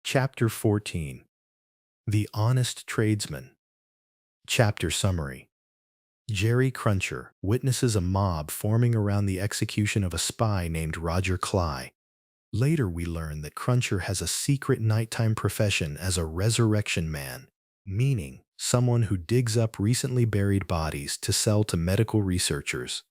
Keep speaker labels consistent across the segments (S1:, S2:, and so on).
S1: Chapter 14. The Honest Tradesman. Chapter Summary. Jerry Cruncher witnesses a mob forming around the execution of a spy named Roger Cly. Later we learn that Cruncher has a secret nighttime profession as a resurrection man, meaning someone who digs up recently buried bodies to sell to medical researchers.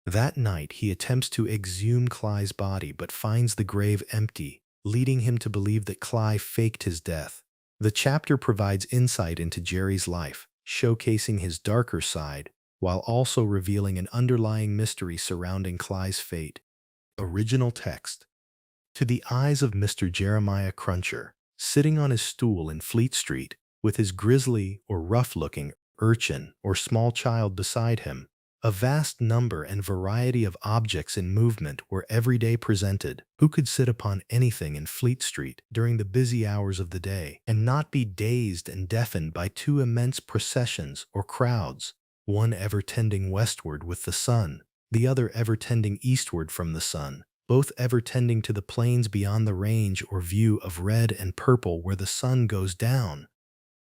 S1: That night he attempts to exhume Cly's body but finds the grave empty, leading him to believe that Cly faked his death. The chapter provides insight into Jerry's life, showcasing his darker side, while also revealing an underlying mystery surrounding Cly's fate. Original text. To the eyes of Mr. Jeremiah Cruncher, sitting on his stool in Fleet Street, with his grisly or rough-looking urchin or small child beside him, a vast number and variety of objects in movement were every day presented. Who could sit upon anything in Fleet Street during the busy hours of the day and not be dazed and deafened by two immense processions or crowds, one ever tending westward with the sun, the other ever tending eastward from the sun, both ever tending to the plains beyond the range or view of red and purple where the sun goes down?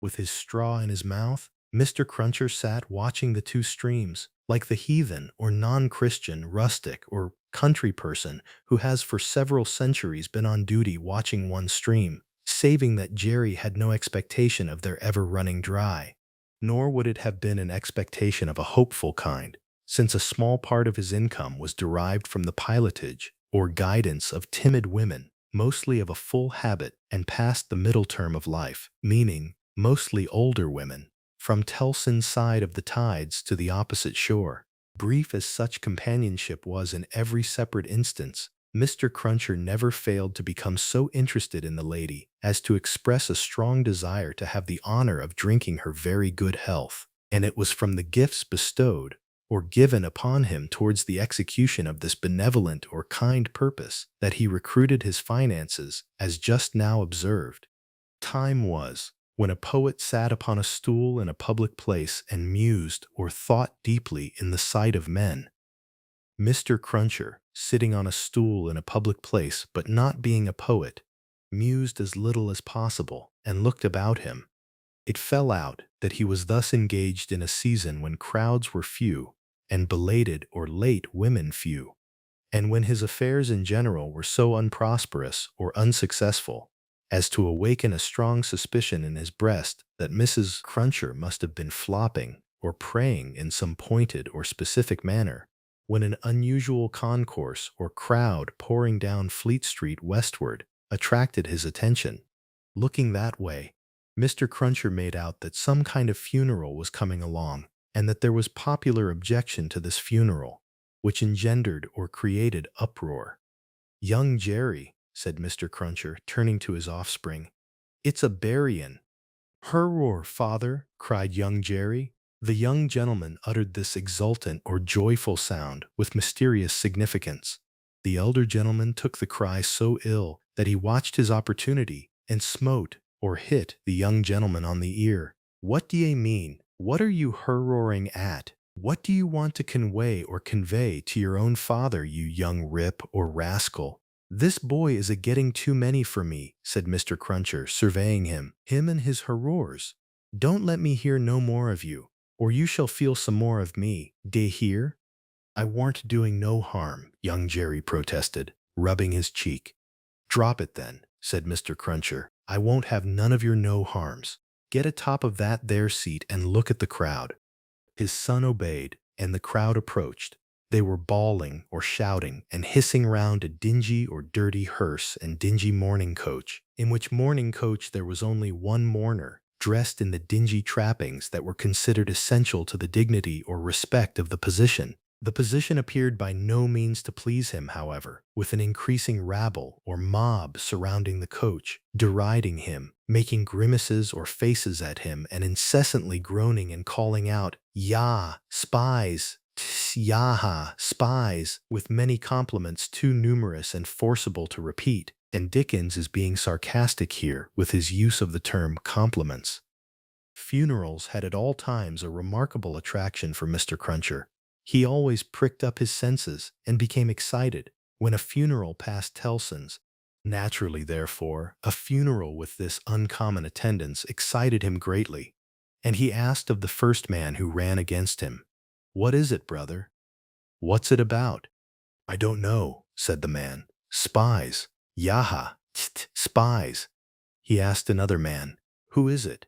S1: With his straw in his mouth, Mr. Cruncher sat watching the two streams, like the heathen or non-Christian rustic or country person who has for several centuries been on duty watching one stream, saving that Jerry had no expectation of their ever running dry. Nor would it have been an expectation of a hopeful kind, since a small part of his income was derived from the pilotage or guidance of timid women, mostly of a full habit and past the middle term of life, meaning mostly older women, from Tellson's side of the tides to the opposite shore. Brief as such companionship was in every separate instance, Mr. Cruncher never failed to become so interested in the lady as to express a strong desire to have the honor of drinking her very good health, and it was from the gifts bestowed or given upon him towards the execution of this benevolent or kind purpose that he recruited his finances, as just now observed. Time was when a poet sat upon a stool in a public place and mused or thought deeply in the sight of men. Mr. Cruncher, sitting on a stool in a public place but not being a poet, mused as little as possible and looked about him. It fell out that he was thus engaged in a season when crowds were few and belated or late women few, and when his affairs in general were so unprosperous or unsuccessful as to awaken a strong suspicion in his breast that Mrs. Cruncher must have been flopping or praying in some pointed or specific manner, when an unusual concourse or crowd pouring down Fleet Street westward attracted his attention. Looking that way, Mr. Cruncher made out that some kind of funeral was coming along, and that there was popular objection to this funeral, which engendered or created uproar. "Young Jerry," said Mr. Cruncher, turning to his offspring, "it's a burying." "Hurroar, father!" cried young Jerry. The young gentleman uttered this exultant or joyful sound with mysterious significance. The elder gentleman took the cry so ill that he watched his opportunity and smote or hit the young gentleman on the ear. "What d'ye mean? What are you hurroaring at? What do you want to convey to your own father, you young rip or rascal?" "This boy is a-getting too many for me," said Mr. Cruncher, surveying him and his hurroars. "Don't let me hear no more of you, or you shall feel some more of me, d'ye hear?" "I warn't doing no harm," young Jerry protested, rubbing his cheek. "Drop it then," said Mr. Cruncher. "I won't have none of your no harms. Get atop of that there seat and look at the crowd." His son obeyed, and the crowd approached. They were bawling or shouting and hissing round a dingy or dirty hearse and dingy mourning coach, in which mourning coach there was only one mourner, dressed in the dingy trappings that were considered essential to the dignity or respect of the position. The position appeared by no means to please him, however, with an increasing rabble or mob surrounding the coach, deriding him, making grimaces or faces at him, and incessantly groaning and calling out, "Yah, spies! Yaha, spies!" with many compliments too numerous and forcible to repeat, and Dickens is being sarcastic here with his use of the term compliments. Funerals had at all times a remarkable attraction for Mr. Cruncher. He always pricked up his senses and became excited when a funeral passed Tellson's, Naturally, therefore, a funeral with this uncommon attendance excited him greatly, and he asked of the first man who ran against him, "What is it, brother? What's it about?" "I don't know," said the man. "Spies. Yaha, tst, spies." He asked another man, "Who is it?"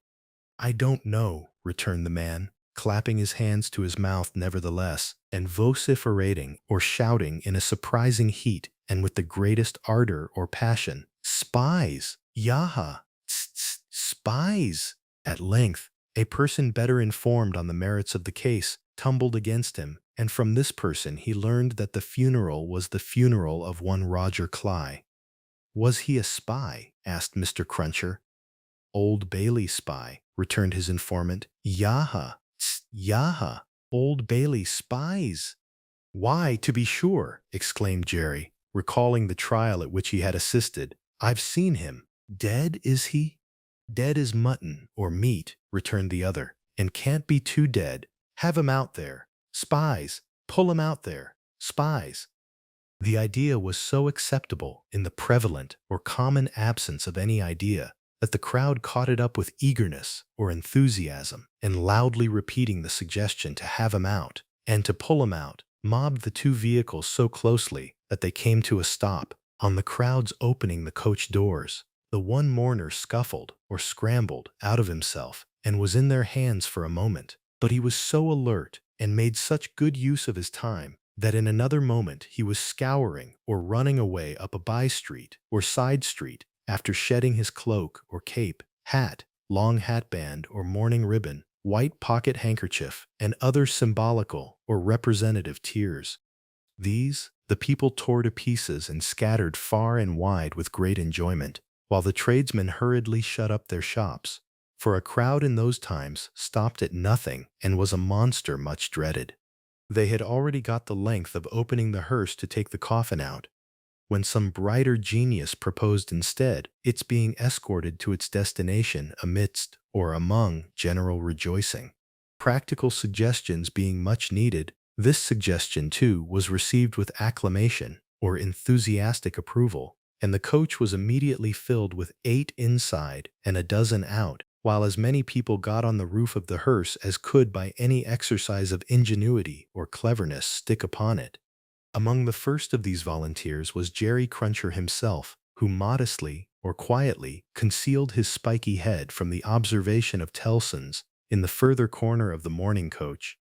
S1: "I don't know," returned the man, clapping his hands to his mouth nevertheless, and vociferating or shouting in a surprising heat and with the greatest ardor or passion, "Spies! Yaha! Tst, tst, spies!" At length, a person better informed on the merits of the case tumbled against him, and from this person he learned that the funeral was the funeral of one Roger Cly. "Was he a spy?" asked Mr. Cruncher. "Old Bailey spy," returned his informant. "Yaha! Tst, yaha! Old Bailey spies!" "Why, to be sure!" exclaimed Jerry, recalling the trial at which he had assisted. "I've seen him. Dead, is he?" "Dead as mutton or meat," returned the other, "and can't be too dead. Have him out there. Spies! Pull him out there. Spies!" The idea was so acceptable in the prevalent or common absence of any idea that the crowd caught it up with eagerness or enthusiasm, and loudly repeating the suggestion to have him out and to pull him out, mobbed the two vehicles so closely that they came to a stop. On the crowd's opening the coach doors, the one mourner scuffled or scrambled out of himself and was in their hands for a moment, but he was so alert and made such good use of his time that in another moment he was scouring or running away up a by-street or side street after shedding his cloak or cape, hat, long hatband or mourning ribbon, white pocket handkerchief, and other symbolical or representative tiers. These the people tore to pieces and scattered far and wide with great enjoyment, while the tradesmen hurriedly shut up their shops, for a crowd in those times stopped at nothing and was a monster much dreaded. They had already got the length of opening the hearse to take the coffin out, when some brighter genius proposed instead its being escorted to its destination amidst or among general rejoicing. Practical suggestions being much needed, this suggestion too was received with acclamation or enthusiastic approval, and the coach was immediately filled with 8 inside and a dozen out, while as many people got on the roof of the hearse as could by any exercise of ingenuity or cleverness stick upon it. Among the first of these volunteers was Jerry Cruncher himself, who modestly or quietly concealed his spiky head from the observation of Tellson's in the further corner of the mourning coach.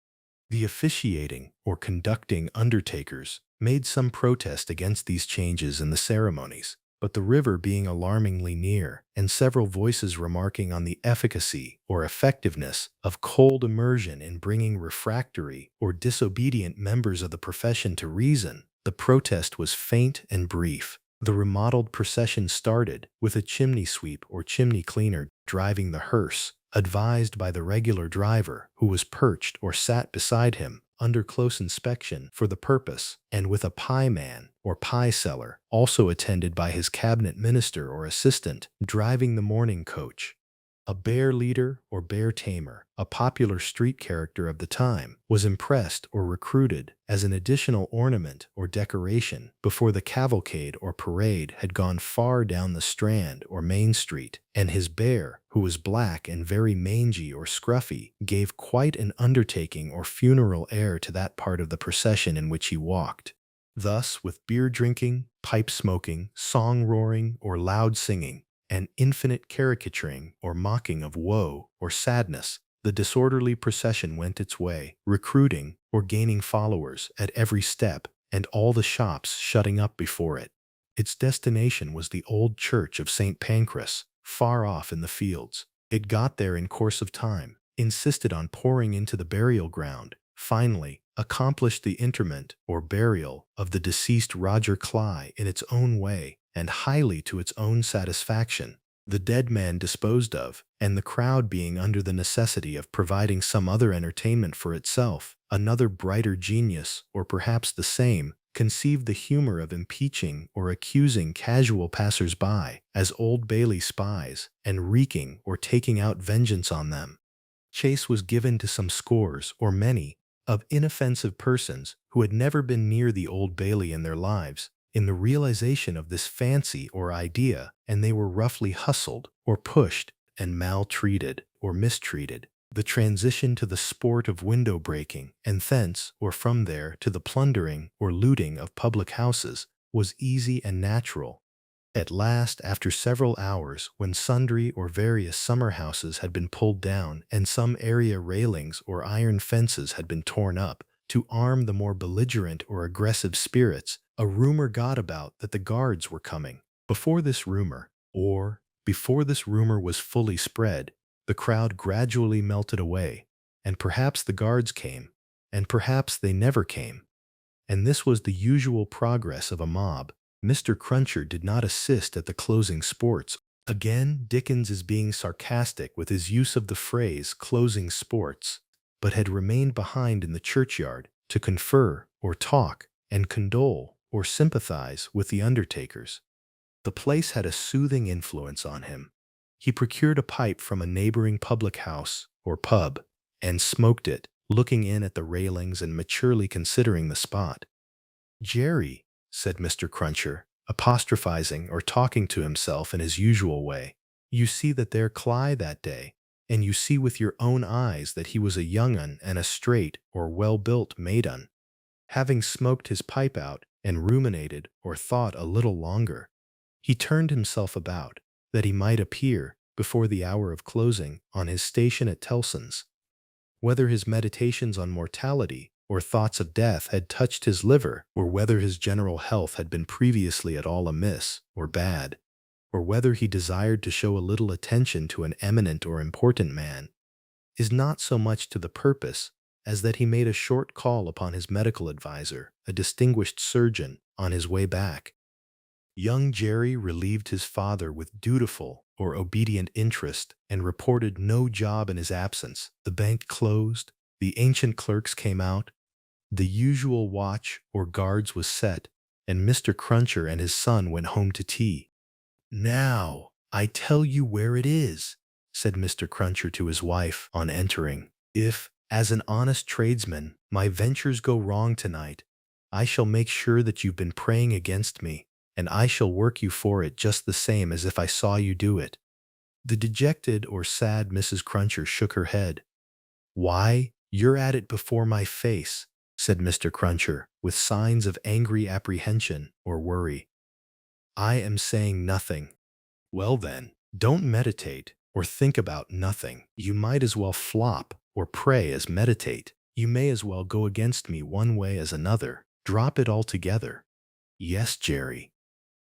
S1: The officiating or conducting undertakers made some protest against these changes in the ceremonies, but the river being alarmingly near, and several voices remarking on the efficacy or effectiveness of cold immersion in bringing refractory or disobedient members of the profession to reason, the protest was faint and brief. The remodeled procession started, with a chimney sweep or chimney cleaner driving the hearse, advised by the regular driver, who was perched or sat beside him under close inspection for the purpose, and with a pie man or pie seller, also attended by his cabinet minister or assistant, driving the mourning coach. A bear leader or bear tamer, a popular street character of the time, was impressed or recruited as an additional ornament or decoration before the cavalcade or parade had gone far down the Strand or Main Street, and his bear, who was black and very mangy or scruffy, gave quite an undertaking or funeral air to that part of the procession in which he walked. Thus, with beer drinking, pipe smoking, song roaring, or loud singing, and infinite caricaturing or mocking of woe or sadness, the disorderly procession went its way, recruiting or gaining followers at every step, and all the shops shutting up before it. Its destination was the old church of St. Pancras, far off in the fields. It got there in course of time, insisted on pouring into the burial ground, finally accomplished the interment or burial of the deceased Roger Cly in its own way, and highly to its own satisfaction, the dead man disposed of, and the crowd being under the necessity of providing some other entertainment for itself, another brighter genius, or perhaps the same, conceived the humor of impeaching or accusing casual passers-by as Old Bailey spies, and wreaking or taking out vengeance on them. Chase was given to some scores, or many, of inoffensive persons who had never been near the Old Bailey in their lives, in the realization of this fancy or idea, and they were roughly hustled or pushed and maltreated or mistreated. The transition to the sport of window breaking, and thence or from there to the plundering or looting of public houses, was easy and natural. At last, after several hours, when sundry or various summer houses had been pulled down and some area railings or iron fences had been torn up, to arm the more belligerent or aggressive spirits, a rumor got about that the guards were coming. Before this rumor was fully spread, the crowd gradually melted away, and perhaps the guards came, and perhaps they never came. And this was the usual progress of a mob. Mr. Cruncher did not assist at the closing sports. Again, Dickens is being sarcastic with his use of the phrase closing sports, but had remained behind in the churchyard to confer or talk and condole or sympathize with the undertakers. The place had a soothing influence on him. He procured a pipe from a neighboring public house or pub and smoked it, looking in at the railings and maturely considering the spot. "Jerry," said Mr. Cruncher, apostrophizing or talking to himself in his usual way, "you see that there Cly that day, and you see with your own eyes that he was a young un and a straight or well-built maid un." Having smoked his pipe out and ruminated or thought a little longer, he turned himself about, that he might appear, before the hour of closing, on his station at Tellson's. Whether his meditations on mortality or thoughts of death had touched his liver, or whether his general health had been previously at all amiss or bad, or whether he desired to show a little attention to an eminent or important man, is not so much to the purpose as that he made a short call upon his medical adviser, a distinguished surgeon, on his way back. Young Jerry relieved his father with dutiful or obedient interest and reported no job in his absence. The bank closed, the ancient clerks came out, the usual watch or guards was set, and Mr. Cruncher and his son went home to tea. "Now, I tell you where it is," said Mr. Cruncher to his wife on entering. "If, as an honest tradesman, my ventures go wrong tonight, I shall make sure that you've been praying against me, and I shall work you for it just the same as if I saw you do it." The dejected or sad Mrs. Cruncher shook her head. "Why, you're at it before my face," said Mr. Cruncher, with signs of angry apprehension or worry. "I am saying nothing." "Well then, don't meditate or think about nothing. You might as well flop or pray as meditate. You may as well go against me one way as another. Drop it altogether." "Yes, Jerry."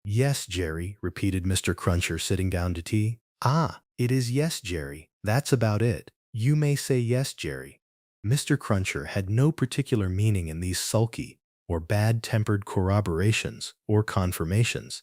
S1: "Yes, Jerry," repeated Mr. Cruncher, sitting down to tea. "Ah, it is yes, Jerry. That's about it. You may say yes, Jerry." Mr. Cruncher had no particular meaning in these sulky or bad-tempered corroborations or confirmations,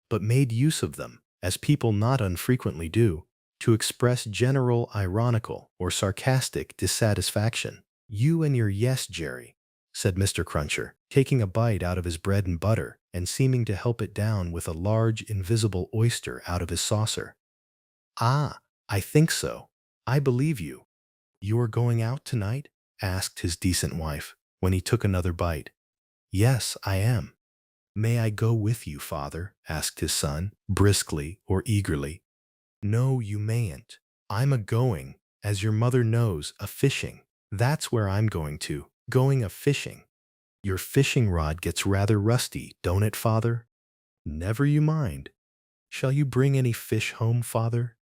S1: but made use of them, as people not unfrequently do, to express general ironical or sarcastic dissatisfaction. "You and your yes, Jerry," said Mr. Cruncher, taking a bite out of his bread and butter and seeming to help it down with a large invisible oyster out of his saucer. "Ah, I think so. I believe you." "You are going out tonight?" asked his decent wife, when he took another bite. "Yes, I am." "May I go with you, father?" asked his son, briskly or eagerly. "No, you mayn't. I'm a-going, as your mother knows, a-fishing. That's where I'm going a-fishing." "Your fishing rod gets rather rusty, don't it, father?" "Never you mind. Shall you bring any fish home, father?"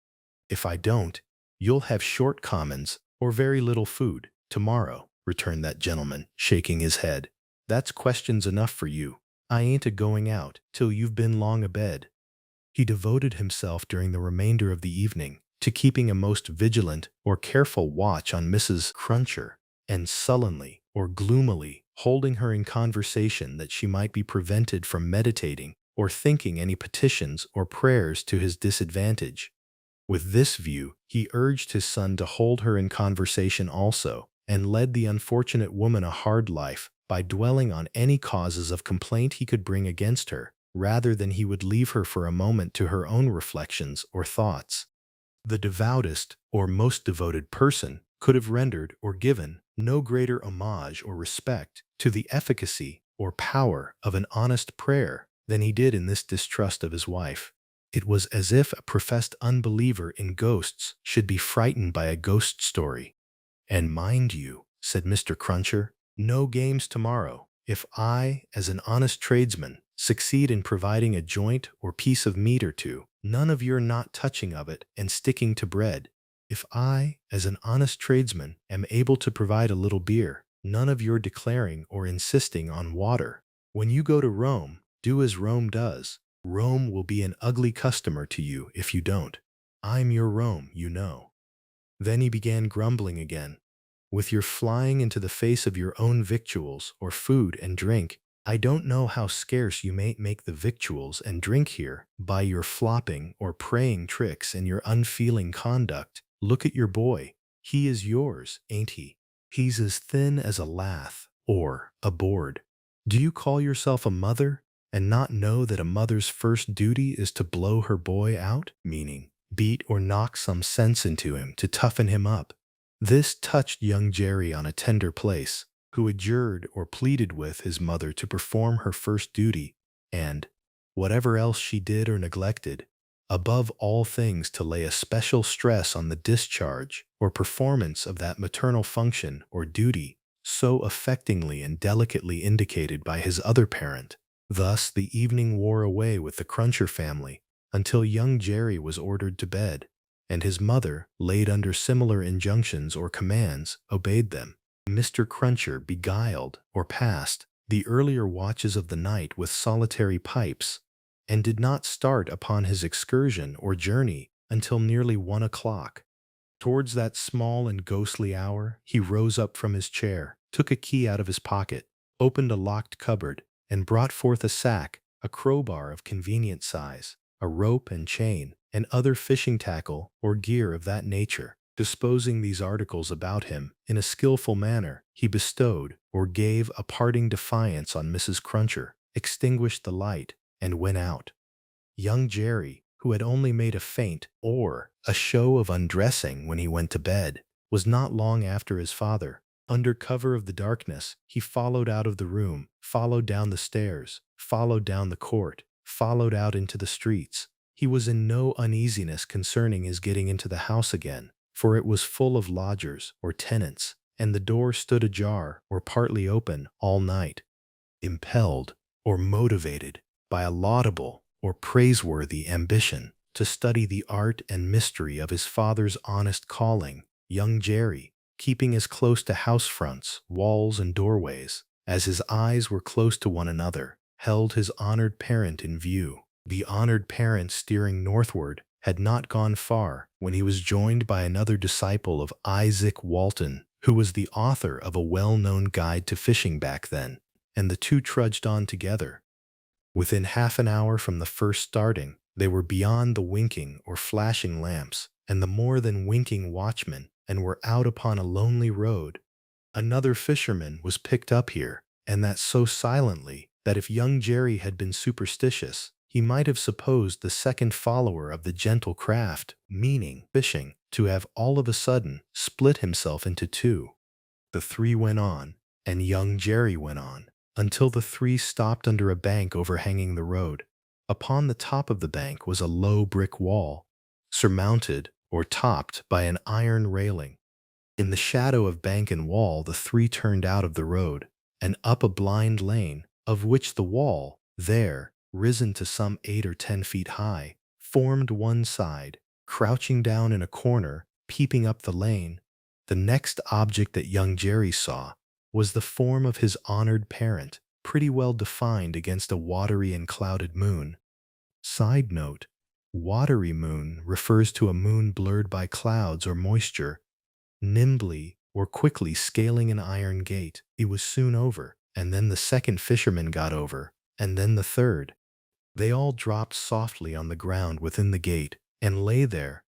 S1: "If I don't, you'll have short commons, or very little food, tomorrow," returned that gentleman, shaking his head. "That's questions enough for you. I ain't a-going out till you've been long abed." He devoted himself during the remainder of the evening to keeping a most vigilant or careful watch on Mrs. Cruncher, and sullenly or gloomily holding her in conversation that she might be prevented from meditating or thinking any petitions or prayers to his disadvantage. With this view, he urged his son to hold her in conversation also, and led the unfortunate woman a hard life by dwelling on any causes of complaint he could bring against her, rather than he would leave her for a moment to her own reflections or thoughts. The devoutest or most devoted person could have rendered or given no greater homage or respect to the efficacy or power of an honest prayer than he did in this distrust of his wife. It was as if a professed unbeliever in ghosts should be frightened by a ghost story. "And mind you," said Mr. Cruncher, "no games tomorrow. If I, as an honest tradesman, succeed in providing a joint or piece of meat or two, none of your not touching of it and sticking to bread. If I, as an honest tradesman, am able to provide a little beer, none of your declaring or insisting on water. When you go to Rome, do as Rome does. Rome will be an ugly customer to you if you don't. I'm your Rome, you know." Then he began grumbling again. "With your flying into the face of your own victuals, or food and drink, I don't know how scarce you may make the victuals and drink here by your flopping or praying tricks and your unfeeling conduct. Look at your boy. He is yours, ain't he? He's as thin as a lath or a board. Do you call yourself a mother and not know that a mother's first duty is to blow her boy out, meaning beat or knock some sense into him to toughen him up?" This touched young Jerry on a tender place, who adjured or pleaded with his mother to perform her first duty, and, whatever else she did or neglected, above all things to lay a special stress on the discharge or performance of that maternal function or duty so affectingly and delicately indicated by his other parent. Thus the evening wore away with the Cruncher family until young Jerry was ordered to bed, and his mother, laid under similar injunctions or commands, obeyed them. Mr. Cruncher beguiled, or passed, the earlier watches of the night with solitary pipes, and did not start upon his excursion or journey until nearly 1 o'clock. Towards that small and ghostly hour, he rose up from his chair, took a key out of his pocket, opened a locked cupboard, and brought forth a sack, a crowbar of convenient size, a rope and chain, and other fishing tackle or gear of that nature. Disposing these articles about him in a skillful manner, he bestowed or gave a parting defiance on Mrs. Cruncher, extinguished the light, and went out. Young Jerry, who had only made a feint or a show of undressing when he went to bed, was not long after his father. Under cover of the darkness, he followed out of the room, followed down the stairs, followed down the court, followed out into the streets. He was in no uneasiness concerning his getting into the house again, for it was full of lodgers or tenants, and the door stood ajar or partly open all night. Impelled or motivated by a laudable or praiseworthy ambition to study the art and mystery of his father's honest calling, young Jerry, keeping as close to house fronts, walls, and doorways as his eyes were close to one another, held his honored parent in view. The honored parent, steering northward, had not gone far when he was joined by another disciple of Isaac Walton, who was the author of a well-known guide to fishing back then, and the two trudged on together. Within half an hour from the first starting, they were beyond the winking or flashing lamps and the more than winking watchmen, and were out upon a lonely road. Another fisherman was picked up here, and that so silently that if young Jerry had been superstitious, he might have supposed the second follower of the gentle craft, meaning fishing, to have all of a sudden split himself into two. The three went on, and young Jerry went on, until the three stopped under a bank overhanging the road. Upon the top of the bank was a low brick wall, surmounted or topped by an iron railing. In the shadow of bank and wall the three turned out of the road, and up a blind lane, of which the wall, there, risen to some 8 or 10 feet high, formed one side. Crouching down in a corner, peeping up the lane, the next object that young Jerry saw was the form of his honored parent, pretty well defined against a watery and clouded moon. Side note: watery moon refers to a moon blurred by clouds or moisture. Nimbly or quickly scaling an iron gate, it was soon over, and then the second fisherman got over, and then the third. They all dropped softly on the ground within the gate, and lay there,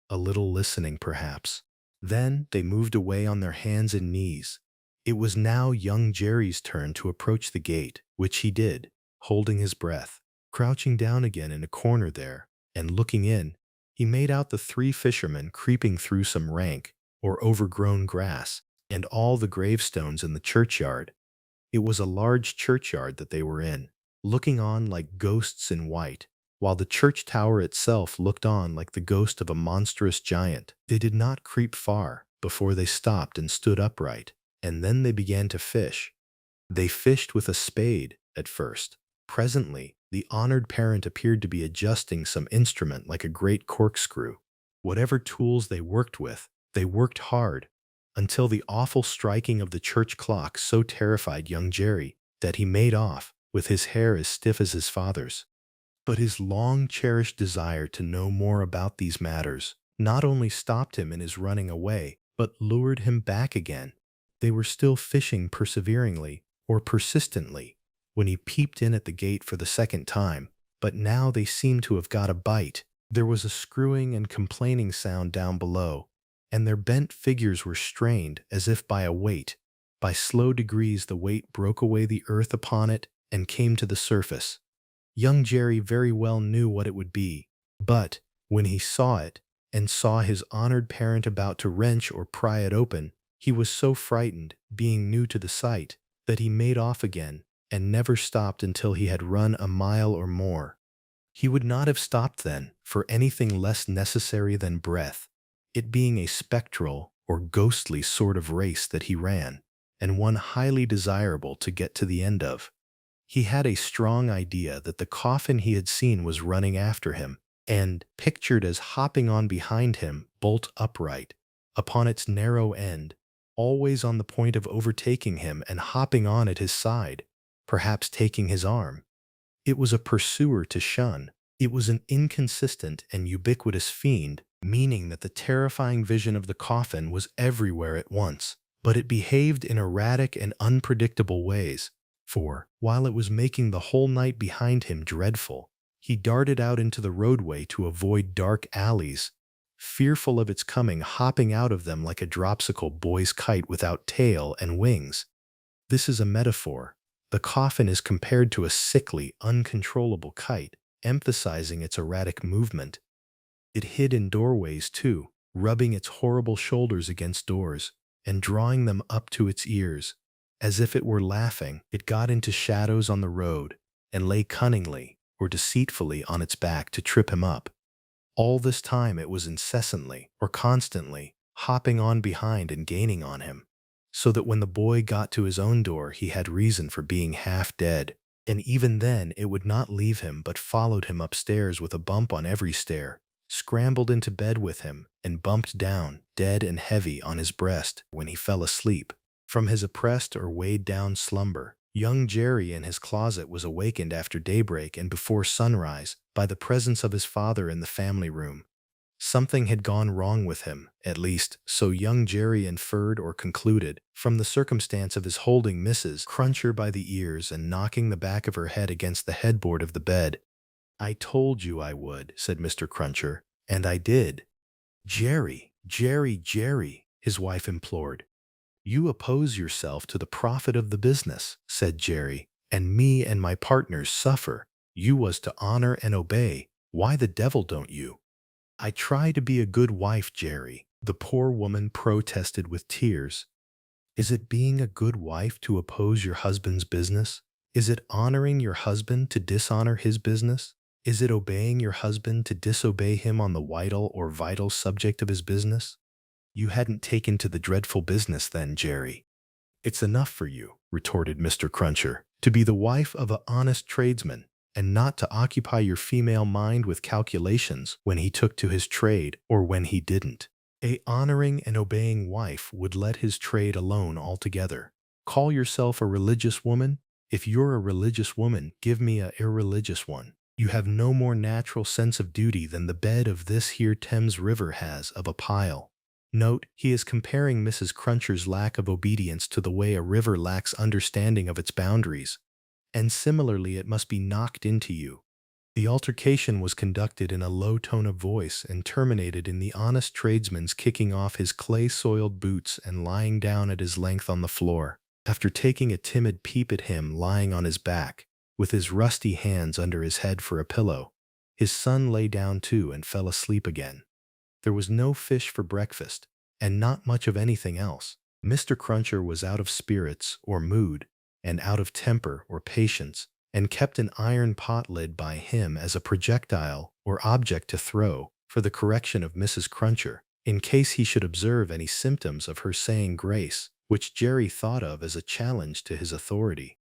S1: a little listening perhaps. Then they moved away on their hands and knees. It was now young Jerry's turn to approach the gate, which he did, holding his breath. Crouching down again in a corner there, and looking in, he made out the three fishermen creeping through some rank or overgrown grass, and all the gravestones in the churchyard. It was a large churchyard that they were in, looking on like ghosts in white, while the church tower itself looked on like the ghost of a monstrous giant. They did not creep far before they stopped and stood upright, and then they began to fish. They fished with a spade at first. Presently, the honored parent appeared to be adjusting some instrument like a great corkscrew. Whatever tools they worked with, they worked hard, until the awful striking of the church clock so terrified young Jerry that he made off, with his hair as stiff as his father's. But his long-cherished desire to know more about these matters not only stopped him in his running away, but lured him back again. They were still fishing perseveringly, or persistently, when he peeped in at the gate for the second time, but now they seemed to have got a bite. There was a screwing and complaining sound down below, and their bent figures were strained as if by a weight. By slow degrees the weight broke away the earth upon it and came to the surface. Young Jerry very well knew what it would be, but when he saw it, and saw his honored parent about to wrench or pry it open, he was so frightened, being new to the sight, that he made off again, and never stopped until he had run a mile or more. He would not have stopped then for anything less necessary than breath, it being a spectral or ghostly sort of race that he ran, and one highly desirable to get to the end of. He had a strong idea that the coffin he had seen was running after him, and pictured as hopping on behind him, bolt upright, upon its narrow end, always on the point of overtaking him and hopping on at his side, perhaps taking his arm. It was a pursuer to shun. It was an inconsistent and ubiquitous fiend, meaning that the terrifying vision of the coffin was everywhere at once, but it behaved in erratic and unpredictable ways. For, while it was making the whole night behind him dreadful, he darted out into the roadway to avoid dark alleys, fearful of its coming, hopping out of them like a dropsical boy's kite without tail and wings. This is a metaphor. The coffin is compared to a sickly, uncontrollable kite, emphasizing its erratic movement. It hid in doorways, too, rubbing its horrible shoulders against doors, and drawing them up to its ears. As if it were laughing, it got into shadows on the road, and lay cunningly or deceitfully on its back to trip him up. All this time it was incessantly, or constantly, hopping on behind and gaining on him, so that when the boy got to his own door he had reason for being half dead, and even then it would not leave him but followed him upstairs with a bump on every stair, scrambled into bed with him, and bumped down, dead and heavy, on his breast when he fell asleep. From his oppressed or weighed down slumber, young Jerry in his closet was awakened after daybreak and before sunrise by the presence of his father in the family room. Something had gone wrong with him, at least, so young Jerry inferred or concluded, from the circumstance of his holding Mrs. Cruncher by the ears and knocking the back of her head against the headboard of the bed. "I told you I would," said Mr. Cruncher, "and I did." "Jerry, Jerry, Jerry," his wife implored. "You oppose yourself to the profit of the business," said Jerry, "and me and my partners suffer. You was to honor and obey. Why the devil don't you?" "I try to be a good wife, Jerry," the poor woman protested with tears. "Is it being a good wife to oppose your husband's business? Is it honoring your husband to dishonor his business? Is it obeying your husband to disobey him on the vital subject of his business? You hadn't taken to the dreadful business then, Jerry." "It's enough for you," retorted Mr. Cruncher, "to be the wife of an honest tradesman, and not to occupy your female mind with calculations when he took to his trade or when he didn't. A honoring and obeying wife would let his trade alone altogether. Call yourself a religious woman? If you're a religious woman, give me a irreligious one. You have no more natural sense of duty than the bed of this here Thames River has of a pile." Note, he is comparing Mrs. Cruncher's lack of obedience to the way a river lacks understanding of its boundaries. "And similarly it must be knocked into you." The altercation was conducted in a low tone of voice and terminated in the honest tradesman's kicking off his clay-soiled boots and lying down at his length on the floor. After taking a timid peep at him lying on his back, with his rusty hands under his head for a pillow, his son lay down too and fell asleep again. There was no fish for breakfast, and not much of anything else. Mr. Cruncher was out of spirits or mood, and out of temper or patience, and kept an iron pot lid by him as a projectile or object to throw for the correction of Mrs. Cruncher, in case he should observe any symptoms of her saying grace, which Jerry thought of as a challenge to his authority.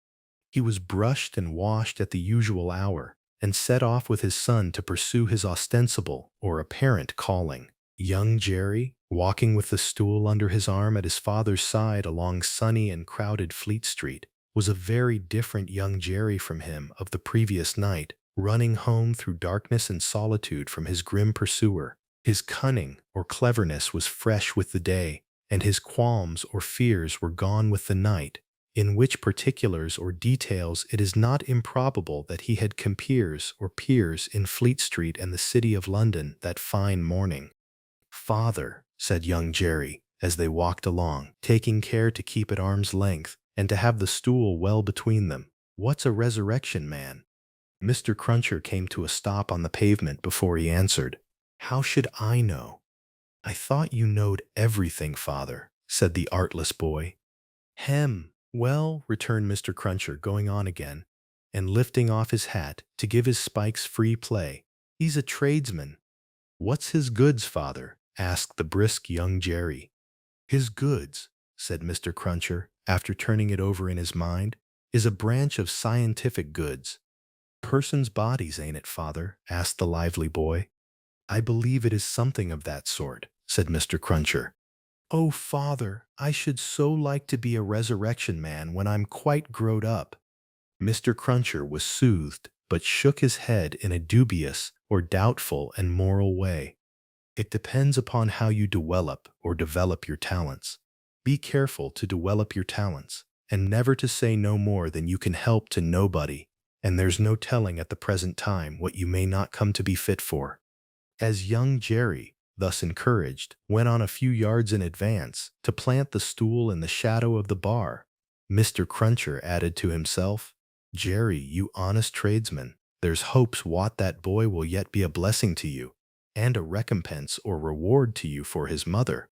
S1: He was brushed and washed at the usual hour, and set off with his son to pursue his ostensible or apparent calling. Young Jerry, walking with the stool under his arm at his father's side along sunny and crowded Fleet Street, was a very different young Jerry from him of the previous night, running home through darkness and solitude from his grim pursuer. His cunning or cleverness was fresh with the day, and his qualms or fears were gone with the night, in which particulars or details it is not improbable that he had compeers or peers in Fleet Street and the City of London that fine morning. "Father," said young Jerry, as they walked along, taking care to keep at arm's length and to have the stool well between them, "what's a resurrection man?" Mr. Cruncher came to a stop on the pavement before he answered. "How should I know?" "I thought you knowed everything, father," said the artless boy. "Hem! Well," returned Mr. Cruncher, going on again, and lifting off his hat to give his spikes free play, "he's a tradesman." "What's his goods, father?" asked the brisk young Jerry. "His goods," said Mr. Cruncher, after turning it over in his mind, "is a branch of scientific goods." "Persons' bodies, ain't it, father?" asked the lively boy. "I believe it is something of that sort," said Mr. Cruncher. "Oh, father, I should so like to be a resurrection man when I'm quite growed up." Mr. Cruncher was soothed, but shook his head in a dubious or doubtful and moral way. "It depends upon how you develop your talents. Be careful to develop your talents, and never to say no more than you can help to nobody, and there's no telling at the present time what you may not come to be fit for." As young Jerry, thus encouraged, went on a few yards in advance to plant the stool in the shadow of the bar, Mr. Cruncher added to himself, "Jerry, you honest tradesman, there's hopes wot that boy will yet be a blessing to you, and a recompense or reward to you for his mother."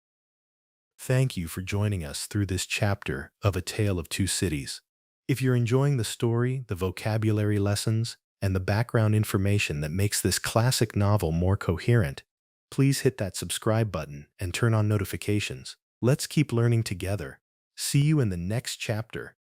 S1: Thank you for joining us through this chapter of A Tale of Two Cities. If you're enjoying the story, the vocabulary lessons, and the background information that makes this classic novel more coherent, please hit that subscribe button and turn on notifications. Let's keep learning together. See you in the next chapter.